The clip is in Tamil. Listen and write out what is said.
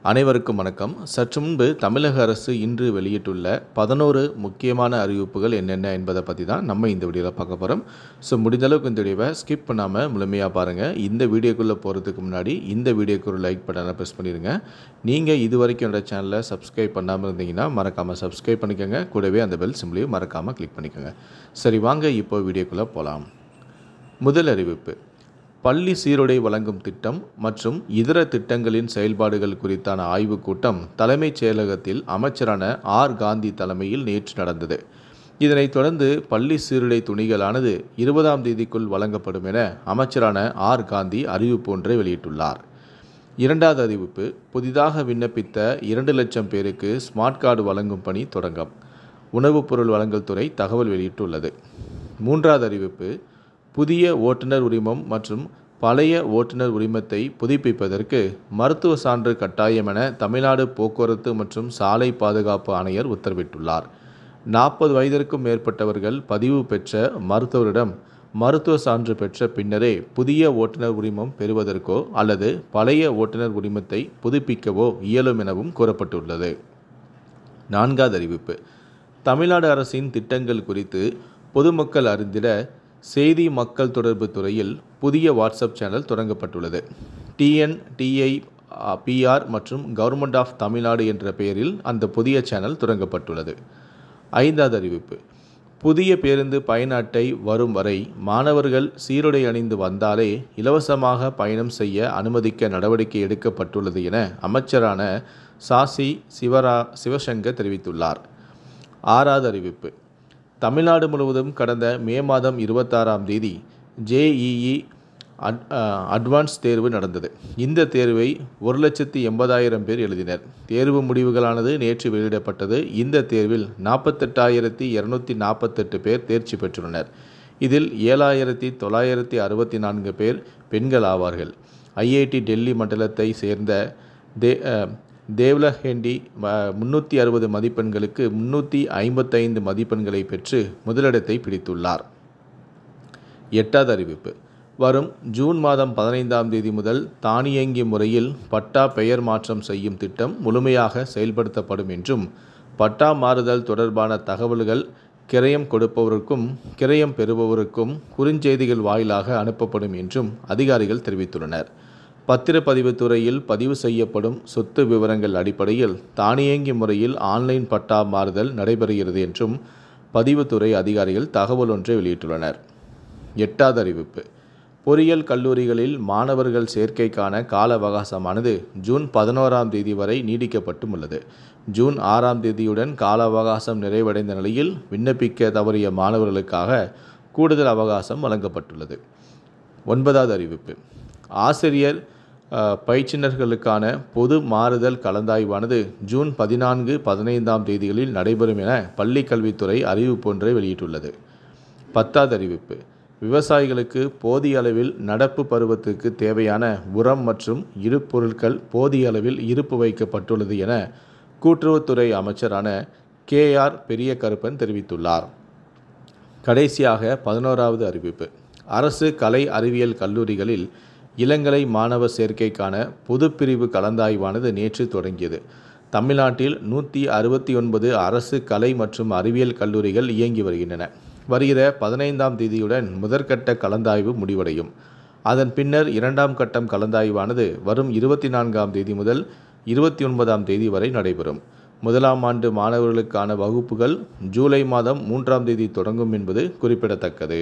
அனைவருக்கும் வணக்கம். சற்று முன்பு தமிழக அரசு இன்று வெளியிட்டுள்ள 11 முக்கியமான அறிவிப்புகள் என்னென்ன என்பதை பற்றி தான் நம்ம இந்த வீடியோவில் பார்க்க போகிறோம். ஸோ முடிந்தளவுக்கு இந்த வீடியோவை ஸ்கிப் பண்ணாமல் முழுமையாக பாருங்கள். இந்த வீடியோக்குள்ளே போகிறதுக்கு முன்னாடி இந்த வீடியோக்கு ஒரு லைக் பட்டனை ப்ரெஸ் பண்ணிடுங்க. நீங்கள் இது வரைக்கும் என்னோட சேனலை சப்ஸ்கிரைப் பண்ணாமல் இருந்தீங்கன்னா மறக்காமல் சப்ஸ்கிரைப் பண்ணிக்கோங்க. கூடவே அந்த பெல் சிம்பிளையும் மறக்காமல் கிளிக் பண்ணிக்கோங்க. சரி, வாங்க இப்போ வீடியோக்குள்ளே போகலாம். முதல் அறிவிப்பு: பள்ளி சீருடை வழங்கும் திட்டம் மற்றும் இதர திட்டங்களின் செயல்பாடுகள் குறித்தான ஆய்வுக் கூட்டம் தலைமைச் செயலகத்தில் அமைச்சரான ஆர். காந்தி தலைமையில் நேற்று நடந்தது. இதனைத் தொடர்ந்து பள்ளி சீருடை துணிகளானது 20ஆம் தேதிக்குள் வழங்கப்படும் என அமைச்சரான ஆர். காந்தி அறிவிப்பு ஒன்றை வெளியிட்டுள்ளார். இரண்டாவது அறிவிப்பு: புதிதாக விண்ணப்பித்த 2 லட்சம் பேருக்கு ஸ்மார்ட் கார்டு வழங்கும் பணி தொடங்கும். உணவுப் பொருள் வழங்கல் துறை தகவல் வெளியிட்டுள்ளது. மூன்றாவது அறிவிப்பு: புதிய ஓட்டுநர் உரிமம் மற்றும் பழைய ஓட்டுநர் உரிமத்தை புதுப்பிப்பதற்கு மருத்துவ சான்று கட்டாயம் என தமிழ்நாடு போக்குவரத்து மற்றும் சாலை பாதுகாப்பு ஆணையர் உத்தரவிட்டுள்ளார். 40 வயதிற்கும் மேற்பட்டவர்கள் பதிவு பெற்ற மருத்துவரிடம் மருத்துவ சான்று பெற்ற பின்னரே புதிய ஓட்டுநர் உரிமம் பெறுவதற்கோ அல்லது பழைய ஓட்டுநர் உரிமத்தை புதுப்பிக்கவோ இயலும் எனவும் கூறப்பட்டுள்ளது. நான்காவது அறிவிப்பு: தமிழ்நாடு அரசின் திட்டங்கள் குறித்து பொதுமக்கள் அறிந்திட செய்தி மக்கள் தொடர்பு துறையில் புதிய வாட்ஸ்அப் சேனல் தொடங்கப்பட்டுள்ளது. TNTIPR மற்றும் கவர்மெண்ட் ஆஃப் தமிழ்நாடு என்ற பெயரில் அந்த புதிய சேனல் தொடங்கப்பட்டுள்ளது. ஐந்தாவது அறிவிப்பு: புதிய பேருந்து பயண அட்டை வரும் வரை மாணவர்கள் சீருடை அணிந்து வந்தாலே இலவசமாக பயணம் செய்ய அனுமதிக்க நடவடிக்கை எடுக்கப்பட்டுள்ளது என அமைச்சரான சாசி சிவசங்கர் தெரிவித்துள்ளார். ஆறாவது அறிவிப்பு: தமிழ்நாடு முழுவதும் கடந்த மே மாதம் 26ஆம் தேதி JEE அட்வான்ஸ் தேர்வு நடந்தது. இந்த தேர்வை 1,80,000 பேர் எழுதினர். தேர்வு முடிவுகளானது நேற்று வெளியிடப்பட்டது. இந்த தேர்வில் 48,248 பேர் தேர்ச்சி பெற்றுள்ளனர். இதில் 7,964 பேர் பெண்கள் ஆவார்கள். IIT டெல்லி மண்டலத்தை சேர்ந்த தேவ்லஹேண்டி 360 மதிப்பெண்களுக்கு 355 மதிப்பெண்களை பெற்று முதலிடத்தை பிடித்துள்ளார். எட்டாவது அறிவிப்பு: வரும் ஜூன் மாதம் 15ஆம் தேதி முதல் தானியங்கி முறையில் பட்டா பெயர் மாற்றம் செய்யும் திட்டம் முழுமையாக செயல்படுத்தப்படும் என்றும் பட்டா மாறுதல் தொடர்பான தகவல்கள் கிரயம் கொடுப்பவருக்கும் கிரயம் பெறுபவருக்கும் குறுஞ்செய்திகள் வாயிலாக அனுப்பப்படும் என்றும் அதிகாரிகள் தெரிவித்துள்ளனர். பத்திரப்பதிவு துறையில் பதிவு செய்யப்படும் சொத்து விவரங்கள் அடிப்படையில் தானியங்கி முறையில் ஆன்லைன் பட்டா மாறுதல் நடைபெறுகிறது என்றும் பதிவுத்துறை அதிகாரிகள் தகவல் ஒன்றை வெளியிட்டுள்ளனர். எட்டாவது அறிவிப்பு: பொறியியல் கல்லூரிகளில் மாணவர்கள் சேர்க்கைக்கான கால அவகாசமானது ஜூன் 11ஆம் தேதி வரை நீடிக்கப்பட்டுள்ளது. ஜூன் 6ஆம் தேதியுடன் கால அவகாசம் நிறைவடைந்த நிலையில் விண்ணப்பிக்க தவறிய மாணவர்களுக்காக கூடுதல் அவகாசம் வழங்கப்பட்டுள்ளது. ஒன்பதாவது அறிவிப்பு: ஆசிரியர் பயிற்றுனர்களுக்கான பொது மாறுதல் கலந்தாய்வானது ஜூன் 14, 15ஆம் தேதிகளில் நடைபெறும் என பள்ளிக்கல்வித்துறை அறிவிப்பு ஒன்றை வெளியிட்டுள்ளது. 10வது அறிவிப்பு: விவசாயிகளுக்கு போதிய அளவில் நடப்பு பருவத்துக்கு தேவையான உரம் மற்றும் இடுபொருட்கள் போதிய அளவில் இருப்பு வைக்கப்பட்டுள்ளது என கூட்டுறவுத்துறை அமைச்சரான KR பெரியகருப்பன் தெரிவித்துள்ளார். கடைசியாக 11வது அறிவிப்பு: அரசு கலை அறிவியல் கல்லூரிகளில் இளங்கலை மாணவர் சேர்க்கைக்கான பொதுப்பிரிவு கலந்தாய்வானது நேற்று தொடங்கியது. தமிழ்நாட்டில் 169 அரசு கலை மற்றும் அறிவியல் கல்லூரிகள் இயங்கி வருகின்றன. வருகிற 15ஆம் தேதியுடன் முதற்கட்ட கலந்தாய்வு முடிவடையும். அதன் பின்னர் 2ஆம் கட்டம் கலந்தாய்வானது வரும் 24ஆம் தேதி முதல் 29ஆம் தேதி வரை நடைபெறும். முதலாம் ஆண்டு மாணவர்களுக்கான வகுப்புகள் ஜூலை மாதம் 3ஆம் தேதி தொடங்கும் என்பது குறிப்பிடத்தக்கது.